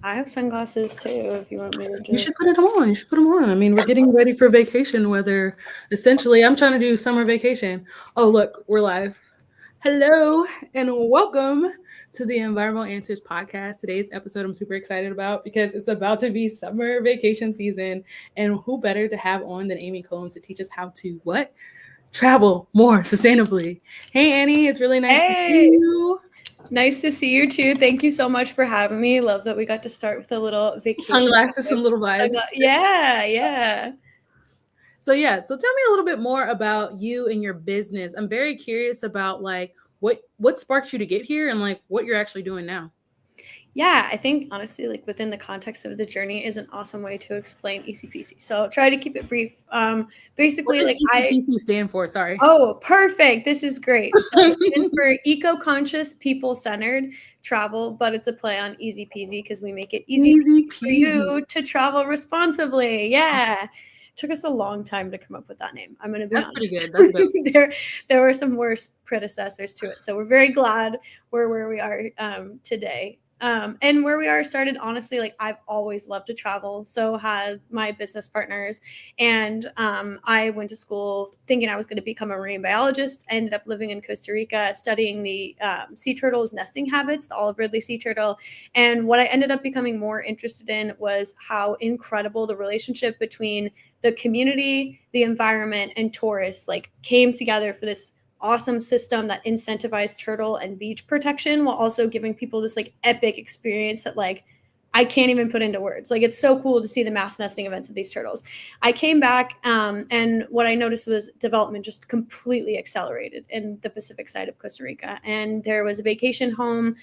I have sunglasses too, if you want me to You just... should put it on. You should put them on. I mean, we're getting ready for vacation weather. Essentially, I'm trying to do summer vacation. Oh, look, we're live. Hello and welcome to the Environmental Answers podcast. Today's episode I'm super excited about because it's about to be summer vacation season. And who better to have on than Amy Combs to teach us how to what? Travel more sustainably. Hey, Annie, it's really nice to see you. Nice to see you too. Thank you so much for having me. Love that we got to start with a little vacation. Sunglasses, some little vibes. Yeah. So tell me a little bit more about you and your business. I'm very curious about like what sparked you to get here and like what you're actually doing now. Yeah, I think honestly, like within the context of the journey is an awesome way to explain ECPC. So I'll try to keep it brief. Basically, What does ECPC stand for? Sorry. Oh, perfect. This is great. So it stands for eco-conscious, people-centered travel, but it's a play on easy peasy because we make it easy for you to travel responsibly. Yeah. Took us a long time to come up with that name. I'm going to be honest. Pretty good. That's good. There were some worse predecessors to it. So we're very glad we're where we are today. And where we are started, honestly, like I've always loved to travel. So had my business partners. And I went to school thinking I was going to become a marine biologist. I ended up living in Costa Rica, studying the sea turtles' nesting habits, the olive ridley sea turtle. And what I ended up becoming more interested in was how incredible the relationship between the community, the environment, and tourists like came together for this awesome system that incentivized turtle and beach protection while also giving people this like epic experience that like I can't even put into words. Like it's so cool to see the mass nesting events of these turtles. I came back and what I noticed was development just completely accelerated in the Pacific side of Costa Rica. And there was a vacation home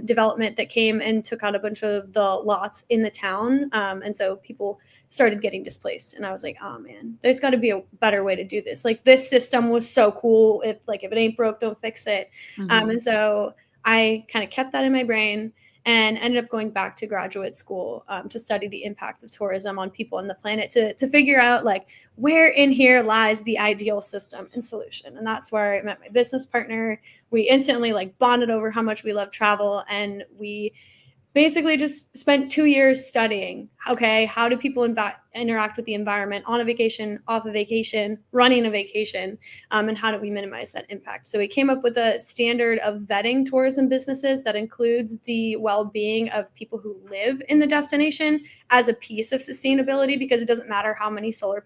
development that came and took out a bunch of the lots in the town. And so people started getting displaced. And I was like, oh man, there's got to be a better way to do this. Like this system was so cool. If it ain't broke, don't fix it. Mm-hmm. And so I kind of kept that in my brain and ended up going back to graduate school to study the impact of tourism on people and the planet to figure out like where in here lies the ideal system and solution. And that's where I met my business partner. We instantly like bonded over how much we love travel, and we basically just spent 2 years studying, okay, how do people interact with the environment on a vacation, off a vacation, running a vacation, and how do we minimize that impact? So we came up with a standard of vetting tourism businesses that includes the well-being of people who live in the destination as a piece of sustainability, because it doesn't matter how many solar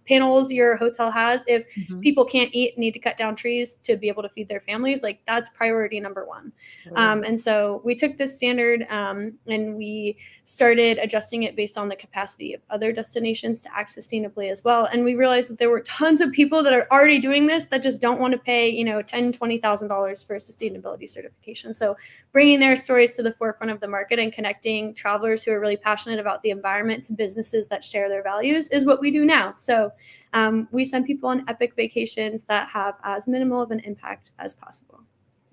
panels your hotel has. If people can't eat, need to cut down trees to be able to feed their families, like that's priority number one. And so we took this standard and we started adjusting it based on the capacity of other destinations to act sustainably as well. And we realized that there were tons of people that are already doing this that just don't want to pay, $10,000, $20,000 for a sustainability certification. So bringing their stories to the forefront of the market and connecting travelers who are really passionate about the environment to businesses that share their values is what we do now. So we send people on epic vacations that have as minimal of an impact as possible.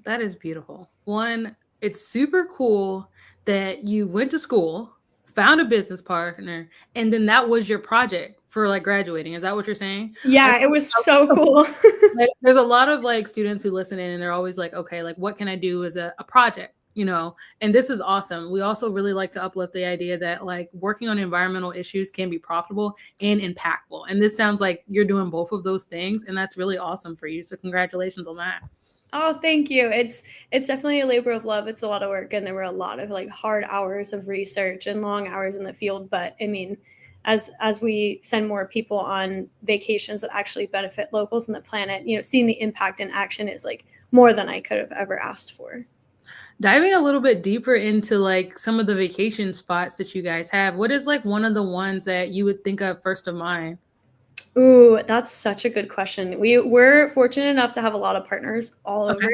That is beautiful. One, it's super cool that you went to school, found a business partner, and then that was your project for like graduating. Is that what you're saying? Yeah, it was so cool. Like, there's a lot of like students who listen in and they're always like, okay, like what can I do as a project? And this is awesome. We also really like to uplift the idea that like working on environmental issues can be profitable and impactful. And this sounds like you're doing both of those things, and that's really awesome for you. So congratulations on that. Oh, thank you. It's definitely a labor of love. It's a lot of work, and there were a lot of like hard hours of research and long hours in the field. But I mean, as we send more people on vacations that actually benefit locals and the planet, seeing the impact in action is like more than I could have ever asked for. Diving a little bit deeper into like some of the vacation spots that you guys have, what is like one of the ones that you would think of first of mind? Ooh, that's such a good question. We're fortunate enough to have a lot of partners all over.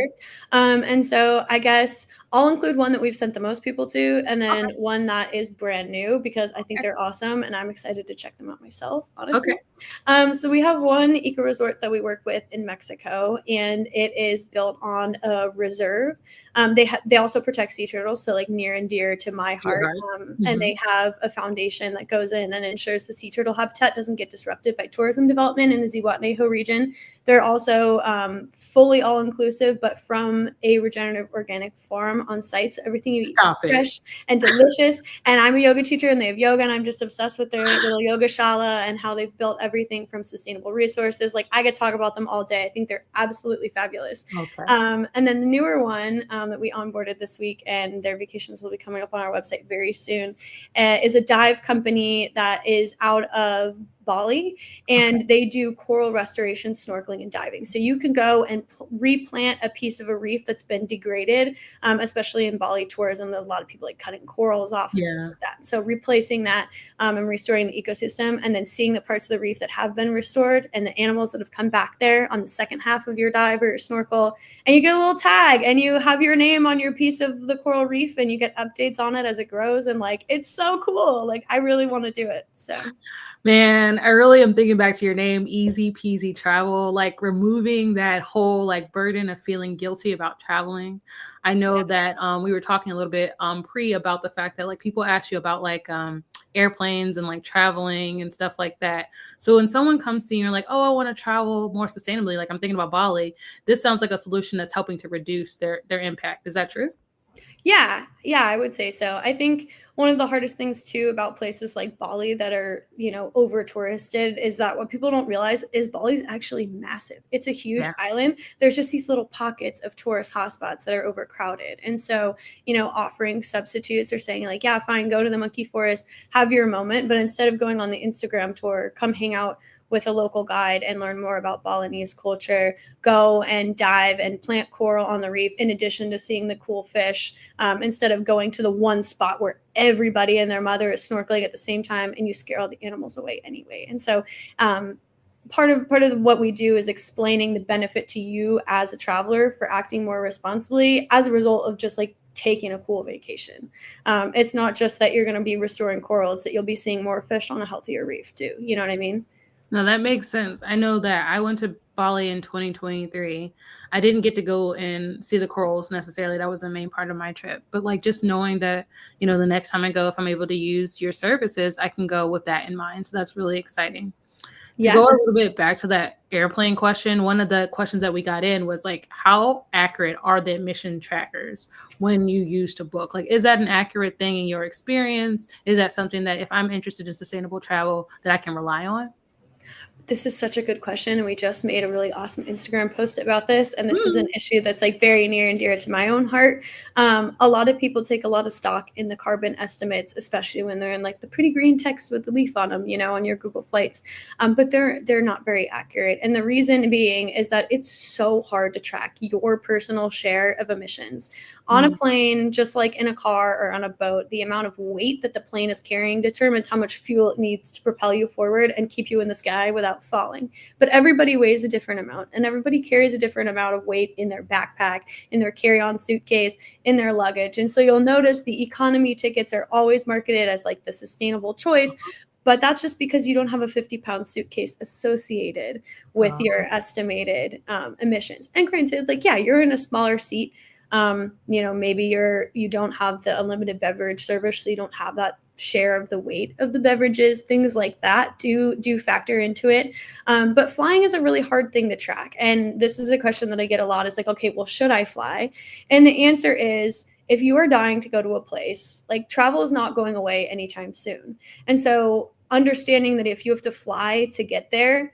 And so I guess I'll include one that we've sent the most people to, and then one that is brand new because I think they're awesome and I'm excited to check them out myself, honestly. So we have one eco resort that we work with in Mexico, and it is built on a reserve. They also protect sea turtles, so like near and dear to my heart. And they have a foundation that goes in and ensures the sea turtle habitat doesn't get disrupted by tourism development in the Zihuatanejo region. They're also fully all-inclusive, but from a regenerative organic farm on site. So everything you eat is fresh and delicious. And I'm a yoga teacher, and they have yoga, and I'm just obsessed with their little yoga shala and how they've built everything from sustainable resources. Like, I could talk about them all day. I think they're absolutely fabulous. Okay. And then the newer one that we onboarded this week, and their vacations will be coming up on our website very soon, is a dive company that is out of Bali, and they do coral restoration, snorkeling, and diving. So you can go and replant a piece of a reef that's been degraded, especially in Bali tourism. A lot of people like cutting corals off and things like that. So replacing that and restoring the ecosystem, and then seeing the parts of the reef that have been restored and the animals that have come back there on the second half of your dive or your snorkel. And you get a little tag, and you have your name on your piece of the coral reef, and you get updates on it as it grows. And like, it's so cool. Like, I really want to do it. So. Man, I really am thinking back to your name, ECPC Travel, like removing that whole like burden of feeling guilty about traveling. I know that we were talking a little bit pre about the fact that like people ask you about like airplanes and like traveling and stuff like that. So when someone comes to you and you're like, oh, I want to travel more sustainably, like I'm thinking about Bali, this sounds like a solution that's helping to reduce their impact. Is that true? Yeah, I would say so. I think one of the hardest things too about places like Bali that are, over touristed is that what people don't realize is Bali's actually massive. It's a huge island. There's just these little pockets of tourist hotspots that are overcrowded. And so, offering substitutes or saying like, yeah, fine, go to the monkey forest, have your moment. But instead of going on the Instagram tour, come hang out with a local guide and learn more about Balinese culture, go and dive and plant coral on the reef in addition to seeing the cool fish, instead of going to the one spot where everybody and their mother is snorkeling at the same time and you scare all the animals away anyway. And so part of what we do is explaining the benefit to you as a traveler for acting more responsibly as a result of just like taking a cool vacation. It's not just that you're going to be restoring coral, it's that you'll be seeing more fish on a healthier reef too. You know what I mean? No, that makes sense. I know that I went to Bali in 2023. I didn't get to go and see the corals necessarily. That was the main part of my trip. But like just knowing that, the next time I go, if I'm able to use your services, I can go with that in mind. So that's really exciting. To go a little bit back to that airplane question, one of the questions that we got in was like, how accurate are the emission trackers when you use to book? Like, is that an accurate thing in your experience? Is that something that if I'm interested in sustainable travel that I can rely on? This is such a good question. And we just made a really awesome Instagram post about this. And this is an issue that's like very near and dear to my own heart. A lot of people take a lot of stock in the carbon estimates, especially when they're in like the pretty green text with the leaf on them, on your Google Flights. But they're not very accurate. And the reason being is that it's so hard to track your personal share of emissions. On a plane, just like in a car or on a boat, the amount of weight that the plane is carrying determines how much fuel it needs to propel you forward and keep you in the sky without falling. But everybody weighs a different amount, and everybody carries a different amount of weight in their backpack, in their carry-on suitcase, in their luggage. And so you'll notice the economy tickets are always marketed as like the sustainable choice. But that's just because you don't have a 50-pound suitcase associated with your estimated emissions. And granted, like, yeah, you're in a smaller seat. Maybe you don't have the unlimited beverage service, so you don't have that share of the weight of the beverages. Things like that do factor into it. But flying is a really hard thing to track. And this is a question that I get a lot, is like, okay, well, should I fly? And the answer is, if you are dying to go to a place, like, travel is not going away anytime soon. And so understanding that if you have to fly to get there,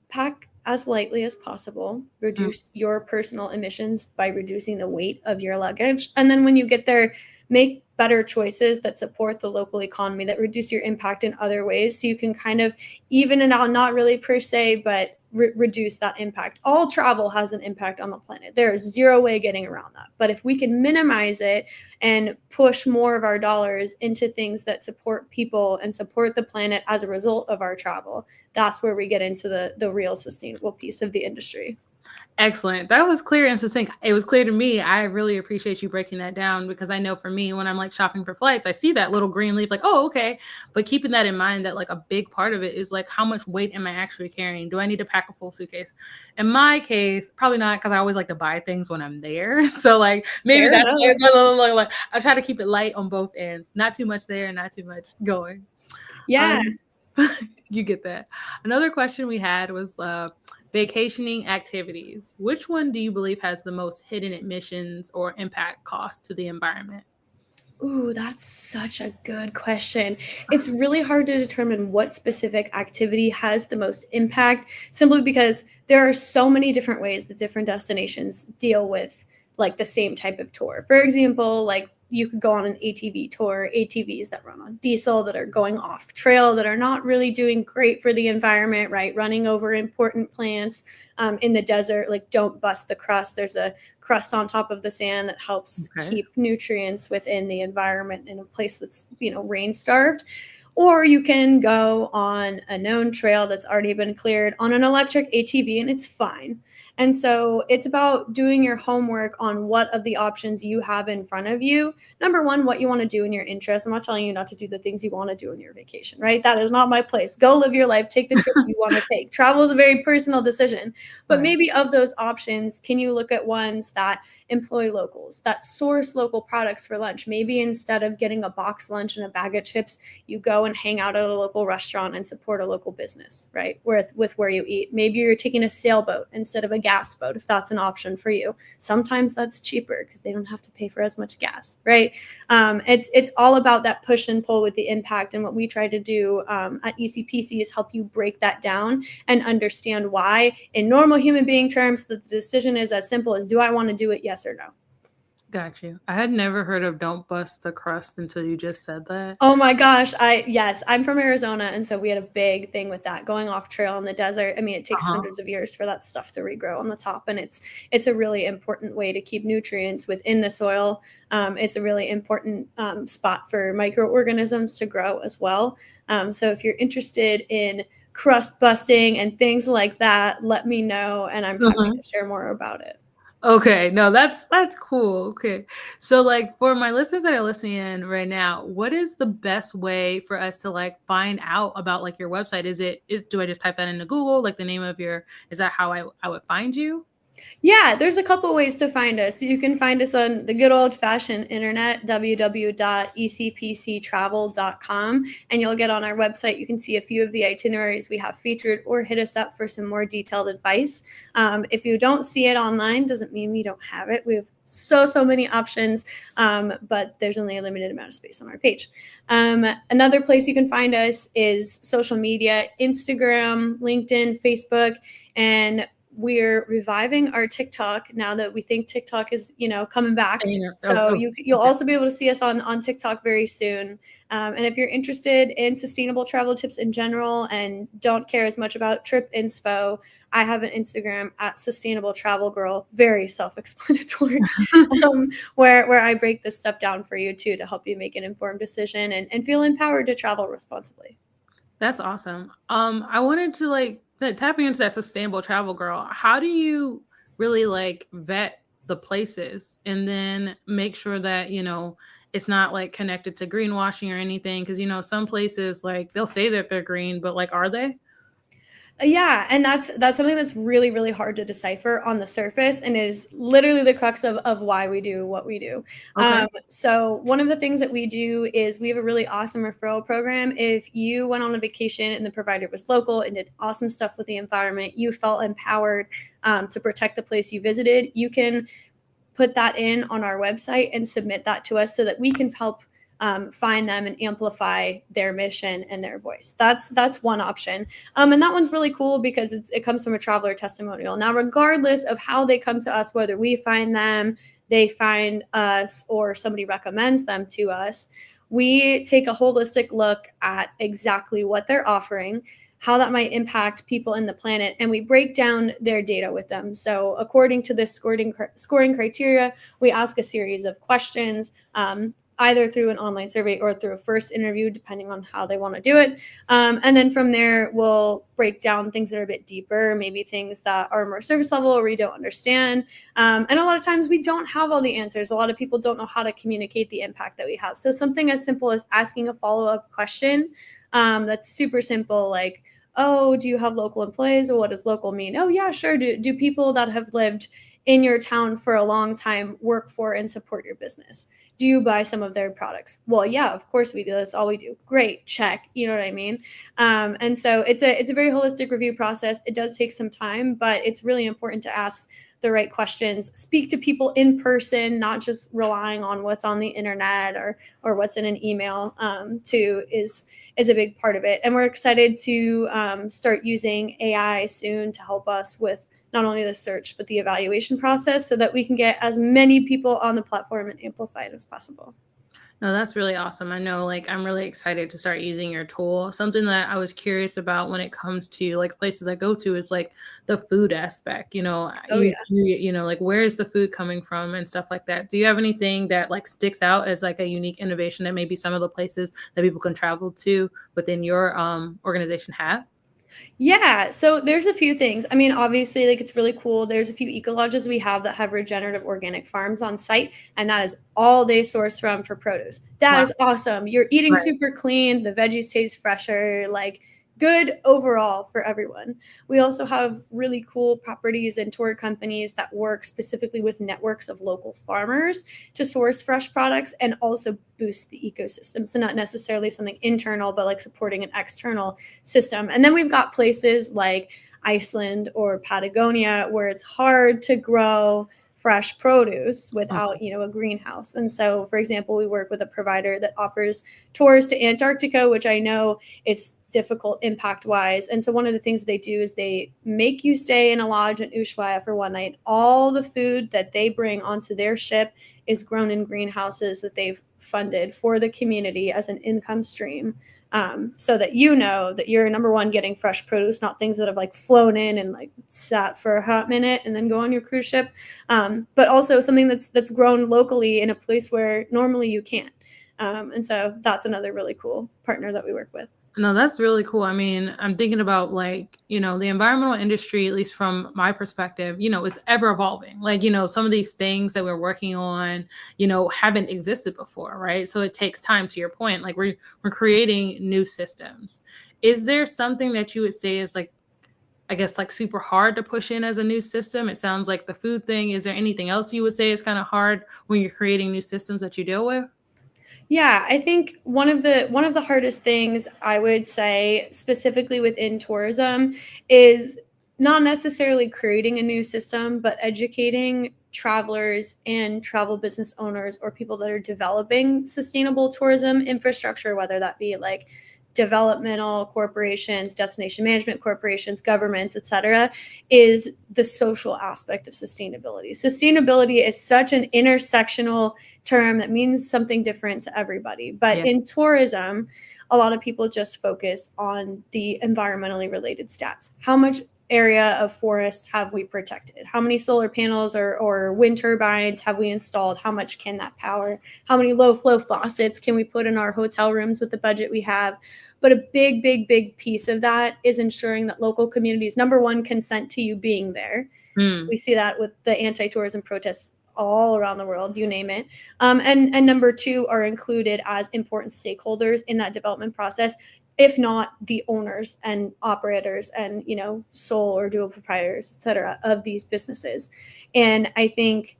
pack as lightly as possible, reduce your personal emissions by reducing the weight of your luggage. And then when you get there, make better choices that support the local economy, that reduce your impact in other ways. So you can kind of even it out, not really per se, but reduce that impact. All travel has an impact on the planet. There is zero way getting around that. But if we can minimize it and push more of our dollars into things that support people and support the planet as a result of our travel, that's where we get into the real sustainable piece of the industry. Excellent. That was clear and succinct. It was clear to me. I really appreciate you breaking that down, because I know for me, when I'm like shopping for flights, I see that little green leaf like, oh, okay. But keeping that in mind, that like a big part of it is like, how much weight am I actually carrying? Do I need to pack a full suitcase? In my case, probably not, because I always like to buy things when I'm there. So like maybe that's like I try to keep it light on both ends. Not too much there, not too much going. Yeah. You get that. Another question we had was, vacationing activities. Which one do you believe has the most hidden emissions or impact costs to the environment? Ooh, that's such a good question. It's really hard to determine what specific activity has the most impact simply because there are so many different ways that different destinations deal with like the same type of tour. For example, like you could go on an ATV tour, ATVs that run on diesel that are going off trail that are not really doing great for the environment, right? Running over important plants in the desert, like don't bust the crust. There's a crust on top of the sand that helps Okay. keep nutrients within the environment in a place that's, rain starved. Or you can go on a known trail that's already been cleared on an electric ATV and it's fine. And so it's about doing your homework on what of the options you have in front of you. Number one, what you want to do in your interest. I'm not telling you not to do the things you want to do in your vacation, right? That is not my place. Go live your life, take the trip you want to take. Travel is a very personal decision. But Right. maybe of those options, can you look at ones that employ locals, that source local products for lunch? Maybe instead of getting a box lunch and a bag of chips, you go and hang out at a local restaurant and support a local business, right? With where you eat. Maybe you're taking a sailboat instead of a gas boat, if that's an option for you. Sometimes that's cheaper because they don't have to pay for as much gas, right? It's all about that push and pull with the impact. And what we try to do at ECPC is help you break that down and understand why, in normal human being terms, the decision is as simple as, do I want to do it, yes or no? Got you. I had never heard of don't bust the crust until you just said that. Oh my gosh, yes, I'm from Arizona, and so we had a big thing with that, going off trail in the desert. I mean, it takes Uh-huh. hundreds of years for that stuff to regrow on the top, and it's a really important way to keep nutrients within the soil. It's a really important spot for microorganisms to grow as well. So if you're interested in crust busting and things like that, let me know, and I'm happy Uh-huh. to share more about it. Okay, no, that's cool. Okay. So like for my listeners that are listening in right now, what is the best way for us to like find out about like your website? Do I just type that into Google, like the name of your, is that how I would find you? Yeah, there's a couple ways to find us. You can find us on the good old fashioned internet, www.ecpctravel.com, and you'll get on our website. You can see a few of the itineraries we have featured or hit us up for some more detailed advice. If you don't see it online, doesn't mean we don't have it. We have so many options, but there's only a limited amount of space on our page. Another place you can find us is social media, Instagram, LinkedIn, Facebook, and we're reviving our TikTok now that we think TikTok is, coming back. So you'll Okay. also be able to see us on TikTok very soon. And if you're interested in sustainable travel tips in general and don't care as much about trip inspo, I have an Instagram at Sustainable Travel Girl, very self-explanatory, where I break this stuff down for you too to help you make an informed decision and feel empowered to travel responsibly. That's awesome. I wanted to like tapping into that sustainable travel girl. How do you really like vet the places and then make sure that, it's not like connected to greenwashing or anything? Because, some places like they'll say that they're green, but like, are they? Yeah, and that's something that's really hard to decipher on the surface and is literally the crux of why we do what we do. Okay. So one of the things that we do is we have a really awesome referral program. If you went on a vacation and the provider was local and did awesome stuff with the environment, you felt empowered to protect the place you visited, you can put that in on our website and submit that to us so that we can help find them and amplify their mission and their voice. That's one option. And that one's really cool because it comes from a traveler testimonial. Now, regardless of how they come to us, whether we find them, they find us, or somebody recommends them to us, we take a holistic look at exactly what they're offering, how that might impact people in the planet, and we break down their data with them. So according to this scoring criteria, we ask a series of questions, either through an online survey or through a first interview, depending on how they want to do it. And then from there, we'll break down things that are a bit deeper, maybe things that are more surface level or we don't understand. And a lot of times we don't have all the answers. A lot of people don't know how to communicate the impact that we have. So something as simple as asking a follow-up question that's super simple, like, oh, do you have local employees? Or what does local mean? Oh, yeah, sure. Do people that have lived in your town for a long time work for and support your business? Do you buy some of their products? Well, yeah, of course we do. That's all we do. Great, check. You know what I mean? And so it's a very holistic review process. It does take some time, but it's really important to ask the right questions, speak to people in person, not just relying on what's on the internet or what's in an email, too, is a big part of it. And we're excited to start using AI soon to help us with not only the search, but the evaluation process so that we can get as many people on the platform and amplified as possible. No, that's really awesome. I know, like, I'm really excited to start using your tool. Something that I was curious about when it comes to like places I go to is like the food aspect. Oh, yeah. Like, where is the food coming from and stuff like that. Do you have anything that like sticks out as like a unique innovation that maybe some of the places that people can travel to within your organization have? Yeah, so there's a few things. I mean, obviously, like it's really cool. There's a few eco lodges we have that have regenerative organic farms on site, and that is all they source from for produce. That Wow. is awesome. You're eating Right. super clean, the veggies taste fresher, like good overall for everyone. We also have really cool properties and tour companies that work specifically with networks of local farmers to source fresh products and also boost the ecosystem. So not necessarily something internal, but like supporting an external system. And then we've got places like Iceland or Patagonia where it's hard to grow fresh produce without a greenhouse. And so, for example, we work with a provider that offers tours to Antarctica, which I know it's difficult impact wise. And so one of the things they do is they make you stay in a lodge in Ushuaia for one night. All the food that they bring onto their ship is grown in greenhouses that they've funded for the community as an income stream, so that that you're number one getting fresh produce, not things that have like flown in and like sat for a hot minute and then go on your cruise ship, but also something that's grown locally in a place where normally you can't. And so that's another really cool partner that we work with. No, that's really cool. I mean, I'm thinking about like, the environmental industry, at least from my perspective, is ever evolving. Like, some of these things that we're working on, haven't existed before, right? So it takes time, to your point. Like we're creating new systems. Is there something that you would say is like, I guess like super hard to push in as a new system? It sounds like the food thing. Is there anything else you would say is kind of hard when you're creating new systems that you deal with? Yeah, I think one of the hardest things I would say specifically within tourism is not necessarily creating a new system, but educating travelers and travel business owners or people that are developing sustainable tourism infrastructure, whether that be like developmental corporations, destination management corporations, governments, et cetera, is the social aspect of sustainability. Sustainability is such an intersectional term that means something different to everybody. But Yeah. in tourism, a lot of people just focus on the environmentally related stats. How much area of forest have we protected? How many solar panels or wind turbines have we installed? How much can that power? How many low flow faucets can we put in our hotel rooms with the budget we have? But a big, big, big piece of that is ensuring that local communities, number one, consent to you being there. Mm. We see that with the anti-tourism protests all around the world, you name it. And number two, are included as important stakeholders in that development process, if not the owners and operators and sole or dual proprietors, et cetera, of these businesses. And I think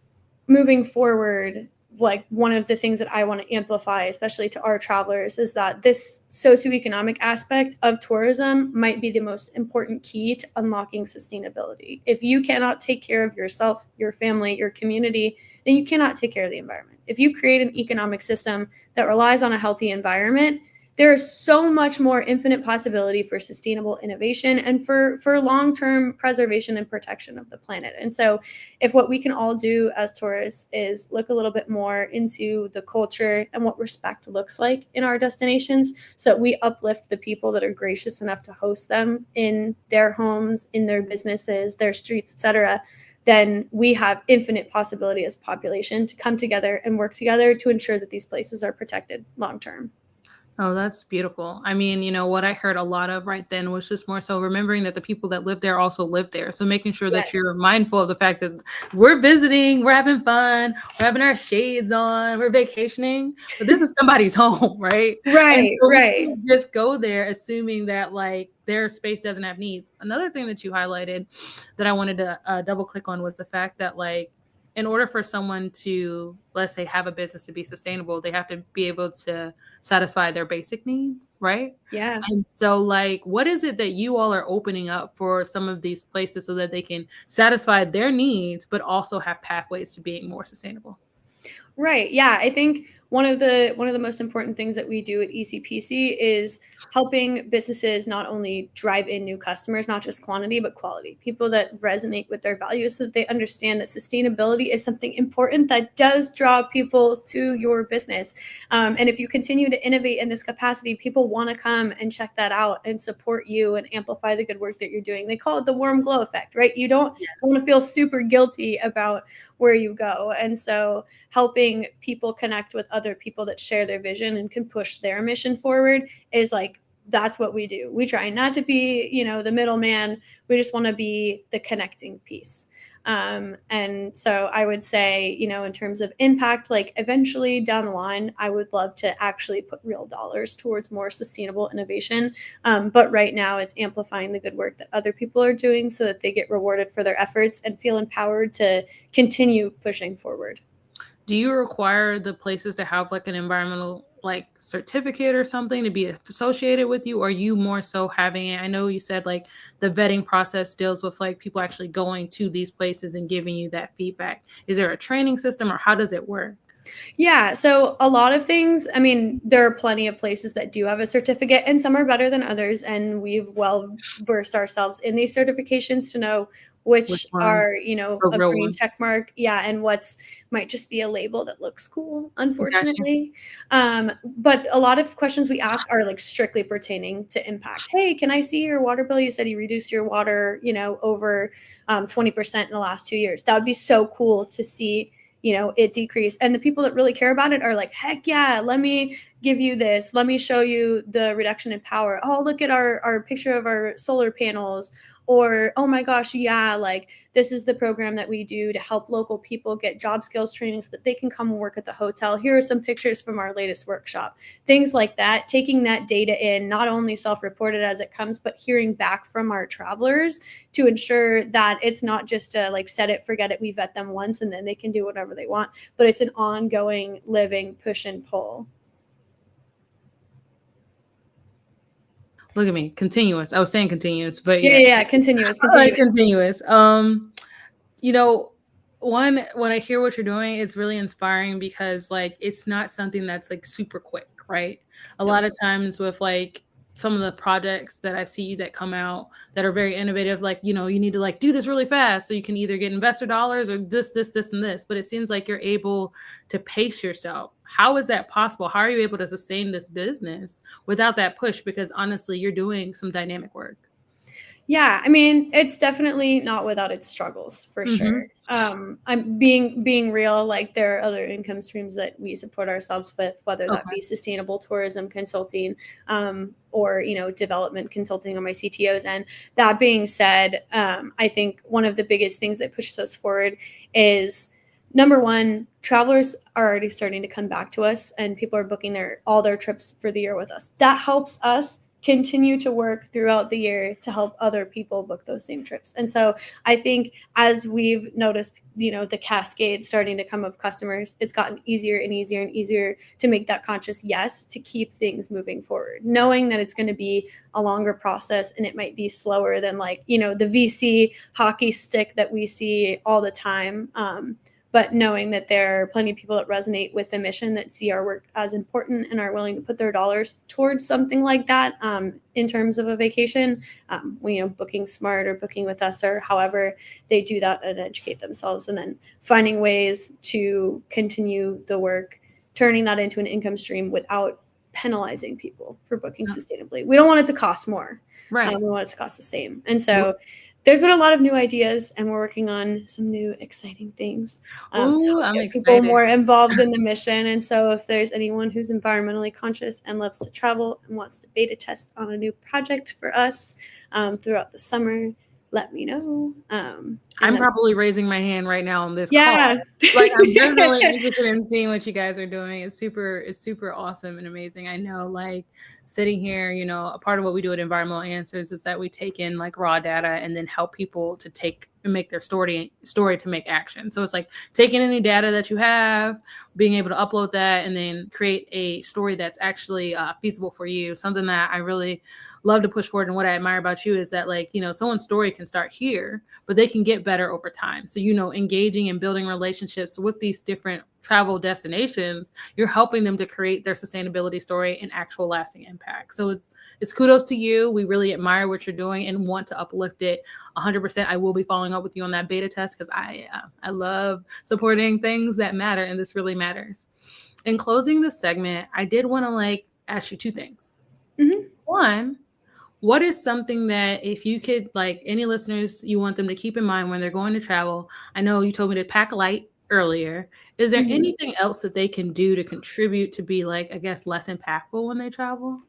moving forward, like one of the things that I want to amplify, especially to our travelers, is that this socioeconomic aspect of tourism might be the most important key to unlocking sustainability. If you cannot take care of yourself, your family, your community, then you cannot take care of the environment. If you create an economic system that relies on a healthy environment, there is so much more infinite possibility for sustainable innovation and for long-term preservation and protection of the planet. And so if what we can all do as tourists is look a little bit more into the culture and what respect looks like in our destinations, so that we uplift the people that are gracious enough to host them in their homes, in their businesses, their streets, etc., then we have infinite possibility as a population to come together and work together to ensure that these places are protected long term. Oh, that's beautiful. I mean, what I heard a lot of right then was just more so remembering that the people that live there also live there. So making sure that you're Yes. mindful of the fact that we're visiting, we're having fun, we're having our shades on, we're vacationing, but this is somebody's home, right? And Right, so we right. can't just go there assuming that like their space doesn't have needs. Another thing that you highlighted that I wanted to double click on was the fact that like in order for someone to, let's say, have a business to be sustainable, they have to be able to satisfy their basic needs, right? Yeah. And so, like, what is it that you all are opening up for some of these places so that they can satisfy their needs, but also have pathways to being more sustainable? Right. Yeah. I think one of the most important things that we do at ECPC is helping businesses not only drive in new customers, not just quantity, but quality. People that resonate with their values so that they understand that sustainability is something important that does draw people to your business. And if you continue to innovate in this capacity, people want to come and check that out and support you and amplify the good work that you're doing. They call it the warm glow effect, right? You don't want to feel super guilty about where you go. And so helping people connect with other people that share their vision and can push their mission forward is like that's what we do. We try not to be, the middleman. We just want to be the connecting piece. And so I would say, in terms of impact, like eventually down the line, I would love to actually put real dollars towards more sustainable innovation. But right now, it's amplifying the good work that other people are doing so that they get rewarded for their efforts and feel empowered to continue pushing forward. Do you require the places to have like an environmental like certificate or something to be associated with you? Or are you more so having it? I know you said like the vetting process deals with like people actually going to these places and giving you that feedback. Is there a training system or how does it work? Yeah, so a lot of things, I mean, there are plenty of places that do have a certificate, and some are better than others. And we've well versed ourselves in these certifications to know Which which ones are, are a real green ones? check mark. Yeah, and what's might just be a label that looks cool, Gotcha. unfortunately. But a lot of questions we ask are like strictly pertaining to impact. Hey, can I see your water bill? You said you reduced your water, over 20% in the last 2 years. That would be so cool to see it decreased. And the people that really care about it are like, heck yeah, let me give you this. Let me show you the reduction in power. Oh, look at our picture of our solar panels. Or, oh my gosh, yeah, like this is the program that we do to help local people get job skills training so that they can come and work at the hotel. Here are some pictures from our latest workshop. Things like that, taking that data in, not only self reported as it comes, but hearing back from our travelers to ensure that it's not just a like set it, forget it, we vet them once and then they can do whatever they want, but it's an ongoing, living push and pull. Look at me, continuous. I was saying continuous, but Yeah, yeah. yeah, yeah. Continuous, I like continuous. continuous. You know, one, when I hear what you're doing, it's really inspiring because like it's not something that's like super quick, right? A No. lot of times with like some of the projects that I see that come out that are very innovative, like, you need to like do this really fast so you can either get investor dollars or this, and this. But it seems like you're able to pace yourself. How is that possible? How are you able to sustain this business without that push? Because honestly, you're doing some dynamic work. Yeah, I mean, it's definitely not without its struggles for Hmm. sure. I'm being real, like there are other income streams that we support ourselves with, whether that Okay. be sustainable tourism consulting, or development consulting on my CTO's end. That being said, I think one of the biggest things that pushes us forward is number one, travelers are already starting to come back to us, and people are booking all their trips for the year with us. That helps us continue to work throughout the year to help other people book those same trips. And so I think as we've noticed, the cascade starting to come of customers, it's gotten easier and easier and easier to make that conscious yes to keep things moving forward, knowing that it's going to be a longer process and it might be slower than like, the VC hockey stick that we see all the time. But knowing that there are plenty of people that resonate with the mission that see our work as important and are willing to put their dollars towards something like that, in terms of a vacation, booking smart or booking with us or however they do that and educate themselves, and then finding ways to continue the work, turning that into an income stream without penalizing people for booking Yeah. sustainably. We don't want it to cost more. Right. We want it to cost the same. And so there's been a lot of new ideas, and we're working on some new exciting things to Ooh, help I'm get people excited. more involved in the mission. And so if there's anyone who's environmentally conscious and loves to travel and wants to beta test on a new project for us throughout the summer, let me know. I'm probably raising my hand right now on this call. Yeah. Like, I'm definitely interested in seeing what you guys are doing. It's super awesome and amazing. I know, like, sitting here, you know, a part of what we do at Environmental Answers is that we take in like raw data and then help people to take and make their story to make action. So it's like taking any data that you have, being able to upload that, and then create a story that's actually feasible for you. Something that I really love to push forward. And what I admire about you is that, like, you know, someone's story can start here, but they can get better over time. So, you know, engaging and building relationships with these different travel destinations, you're helping them to create their sustainability story and actual lasting impact. So it's kudos to you. We really admire what you're doing and want to uplift it 100%. I will be following up with you on that beta test because I love supporting things that matter, and this really matters. In closing this segment, I did want to like ask you two things. Mm-hmm. One, what is something that if you could, like, any listeners, you want them to keep in mind when they're going to travel? I know you told me to pack light earlier. Is there anything else that they can do to contribute to be, like, I guess, less impactful when they travel?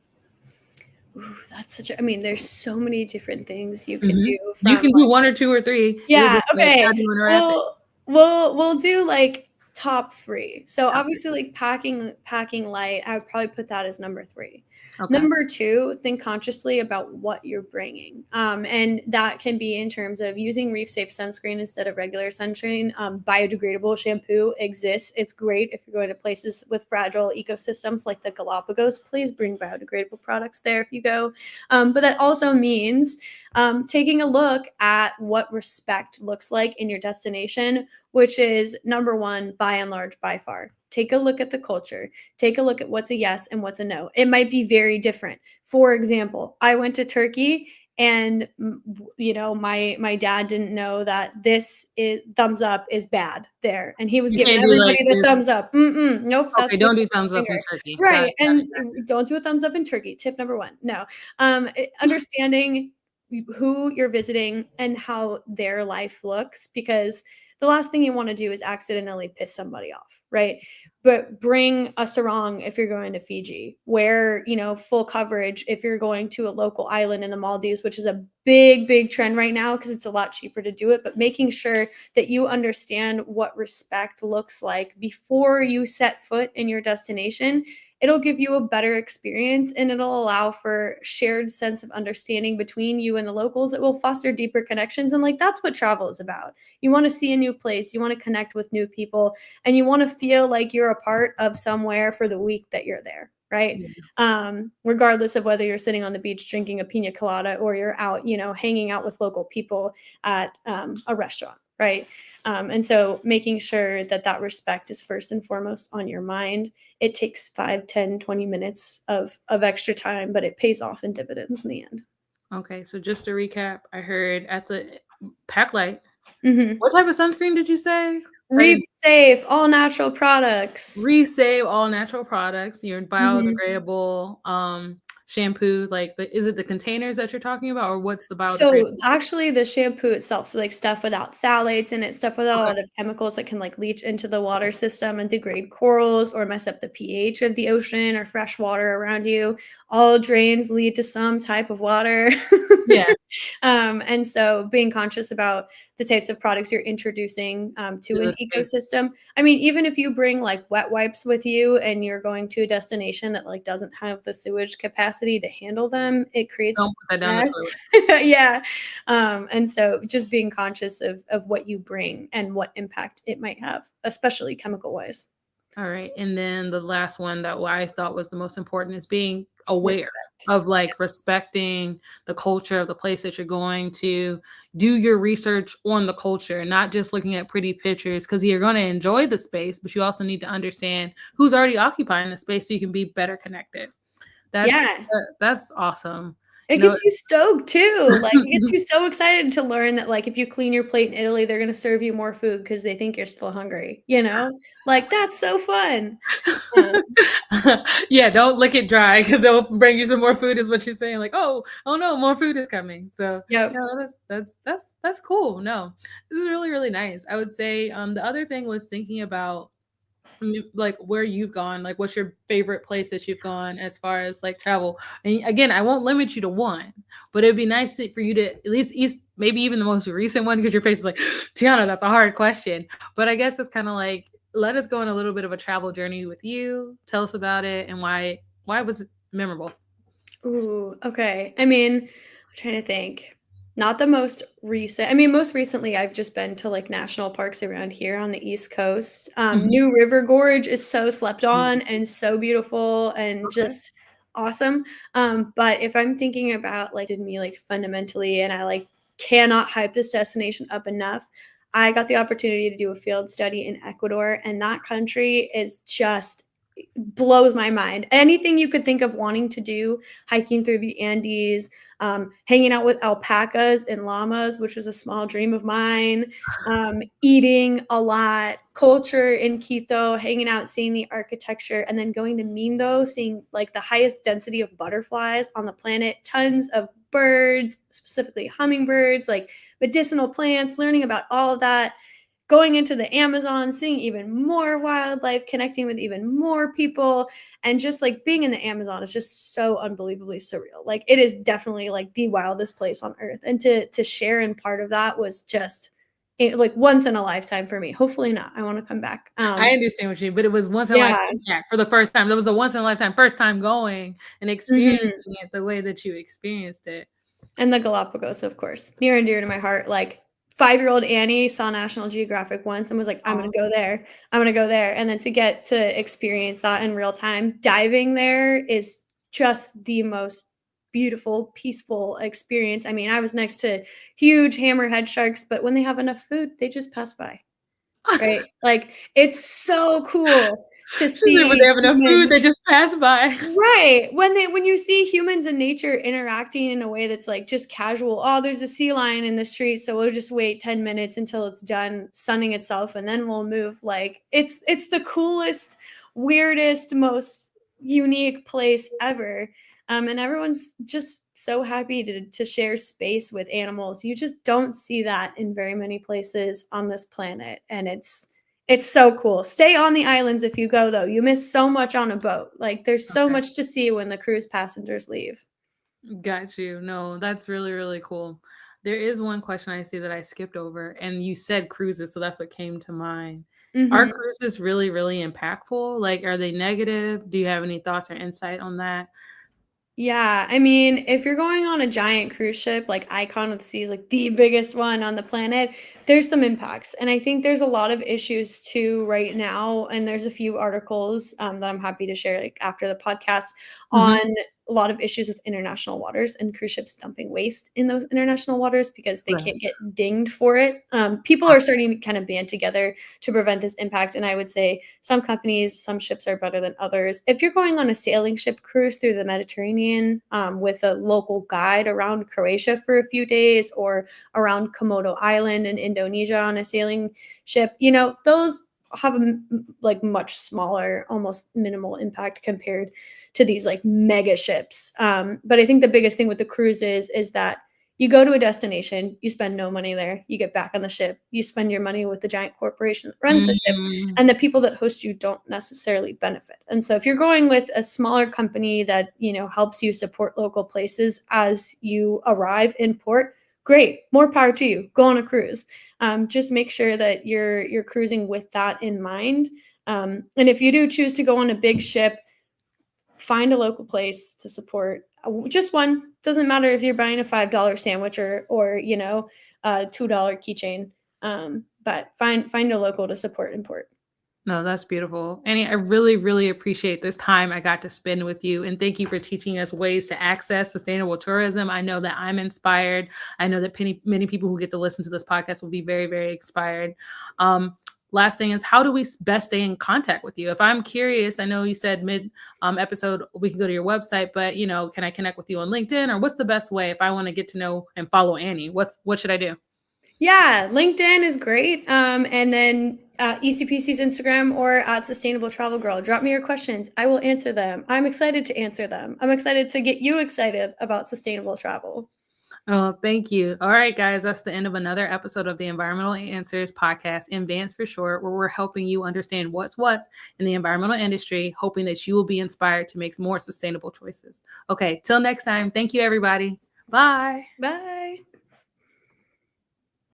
Ooh, that's such a, I mean, there's so many different things you can do You from can do one or two or three. yeah, okay. How do you want to wrap it? We'll do like top 3. So Top obviously like packing light, I would probably put that as number 3. Okay. Number 2, think consciously about what you're bringing. And that can be in terms of using reef safe sunscreen instead of regular sunscreen. Biodegradable shampoo exists. It's great if you're going to places with fragile ecosystems like the Galapagos. Please bring biodegradable products there if you go. But that also means taking a look at what respect looks like in your destination, which is number 1, by and large, by far. Take a look at the culture. Take a look at what's a yes and what's a no. It might be very different. For example, I went to Turkey and, you know, my dad didn't know that this is thumbs up is bad there. And he was giving everybody the thumbs up. Nope. Okay, don't do thumbs up in Turkey. Right. And don't do a thumbs up in Turkey. Tip number 1. No. Understanding who you're visiting and how their life looks, because the last thing you want to do is accidentally piss somebody off, right? But bring a sarong if you're going to Fiji. Wear, you know, full coverage if you're going to a local island in the Maldives, which is a big trend right now because it's a lot cheaper to do it. But making sure that you understand what respect looks like before you set foot in your destination, it'll give you a better experience, and it'll allow for shared sense of understanding between you and the locals that will foster deeper connections. And like, that's what travel is about. You want to see a new place, you want to connect with new people, and you want to feel like you're a part of somewhere for the week that you're there, right? Regardless of whether you're sitting on the beach drinking a pina colada or you're out, you know, hanging out with local people at a restaurant, right? And so making sure that that respect is first and foremost on your mind. It takes 5, 10, 20 minutes of extra time, but it pays off in dividends in the end. Okay, so just to recap, I heard at the pack light. What type of sunscreen did you say? Reef safe, all natural products. Reef safe, all natural products. Your biodegradable shampoo. Like, is it the containers that you're talking about, or what's the biodegradable? So actually the shampoo itself, so like stuff without phthalates in it, stuff without a lot of chemicals that can like leach into the water system and degrade corals or mess up the pH of the ocean or fresh water around you. All drains lead to some type of water. Yeah. And so being conscious about the types of products you're introducing to an ecosystem. I mean, even if you bring like wet wipes with you and you're going to a destination that like doesn't have the sewage capacity to handle them, it creates yeah. And so just being conscious of what you bring and what impact it might have, especially chemical wise. All right. And then the last one that I thought was the most important is being aware of like respecting the culture of the place that you're going to. Do your research on the culture, not just looking at pretty pictures, because you're going to enjoy the space, but you also need to understand who's already occupying the space so you can be better connected. That's awesome. It You know, gets you stoked too, like, it gets you so excited to learn that, like, if you clean your plate in Italy, they're gonna serve you more food because they think you're still hungry, you know? Like, that's so fun. Um, yeah, don't lick it dry because they'll bring you some more food, is what you're saying. Like, oh no, more food is coming. So yep. no, that's cool. No, this is really, really nice. I would say the other thing was thinking about like where you've gone, like what's your favorite place that you've gone as far as like travel. And again, I won't limit you to one, but it'd be nice for you to at least maybe even the most recent one, because your face is like, Tiana, that's a hard question. But I guess it's kind of like, let us go on a little bit of a travel journey with you. Tell us about it and why was it memorable. Ooh, okay. I mean, I'm trying to think. Not the most recent. I mean, most recently, I've just been to like national parks around here on the East Coast. Mhm. New River Gorge is so slept Mm, on and so beautiful and okay. just awesome. But if I'm thinking about like did me like fundamentally, and I like cannot hype this destination up enough, I got the opportunity to do a field study in Ecuador, and that country is just blows my mind. Anything you could think of wanting to do, hiking through the Andes, hanging out with alpacas and llamas, which was a small dream of mine, eating a lot, culture in Quito, hanging out, seeing the architecture, and then going to Mindo, seeing like the highest density of butterflies on the planet, tons of birds, specifically hummingbirds, like medicinal plants, learning about all of that, going into the Amazon, seeing even more wildlife, connecting with even more people, and just like being in the Amazon is just so unbelievably surreal. Like it is definitely like the wildest place on earth. And to share in part of that was just like once in a lifetime for me. Hopefully not. I want to come back. I understand what you mean, but it was once in a Yeah. lifetime impact for the first time. That was a once in a lifetime first time going and Mhm. experiencing it the way that you experienced it. And the Galapagos, of course, near and dear to my heart. Like 5-year-old Annie saw National Geographic once and was like, I'm going Oh, to go there. I'm going to go there. And then to get to experience that in real time, diving there is just the most beautiful, peaceful experience. I mean, I was next to huge hammerhead sharks, but when they have enough food, they just pass by, right? Like it's so cool to when they see have enough food, humans. they just pass by. Right. When you see humans and nature interacting in a way that's like just casual, oh, there's a sea lion in the street, so we'll just wait 10 minutes until it's done sunning itself and then we'll move. Like it's the coolest, weirdest, most unique place ever. And everyone's just so happy to share space with animals. You just don't see that in very many places on this planet. And it's so cool. Stay on the islands if you go, though. You miss so much on a boat. Like, there's so Okay. much to see when the cruise passengers leave. Got you. No, that's really, really cool. There is one question I see that I skipped over, and you said cruises, so that's what came to mind. Are Mhm. cruises really, really impactful? Like, are they negative? Do you have any thoughts or insight on that? Yeah, I mean, if you're going on a giant cruise ship, like Icon of the Seas, like the biggest one on the planet, there's some impacts. And I think there's a lot of issues too right now. And there's a few articles that I'm happy to share like after the podcast on Mhm. a lot of issues with international waters and cruise ships dumping waste in those international waters because they Right. can't get dinged for it. People are starting to kind of band together to prevent this impact. And I would say some companies, some ships are better than others. If you're going on a sailing ship cruise through the Mediterranean with a local guide around Croatia for a few days or around Komodo Island in Indonesia on a sailing ship, those have a like much smaller, almost minimal impact compared to these like mega ships. But I think the biggest thing with the cruise is that you go to a destination, you spend no money there, you get back on the ship, you spend your money with the giant corporation that runs the ship, Mm, and the people that host you don't necessarily benefit. And so if you're going with a smaller company that, helps you support local places as you arrive in port, great, more power to you. Go on a cruise. Just make sure that you're cruising with that in mind. And if you do choose to go on a big ship, find a local place to support. Just one. Doesn't matter if you're buying a $5 sandwich or a $2 keychain. But find a local to support import. no, that's beautiful. Annie, I really, really appreciate this time I got to spend with you. And thank you for teaching us ways to access sustainable tourism. I know that I'm inspired. I know that many people who get to listen to this podcast will be very, very inspired. Um, last thing is, how do we best stay in contact with you? If I'm curious, I know you said mid episode we can go to your website, but can I connect with you on LinkedIn, or what's the best way if I want to get to know and follow Annie? What should I do? Yeah, LinkedIn is great. And then ECPC's Instagram or at Sustainable Travel Girl. Drop me your questions. I will answer them. I'm excited to answer them. I'm excited to get you excited about sustainable travel. Oh, thank you. All right, guys, that's the end of another episode of the Environmental Answers podcast, EnvAns for short, where we're helping you understand what's what in the environmental industry, hoping that you will be inspired to make more sustainable choices. Okay, till next time. Thank you, everybody. Bye. Bye.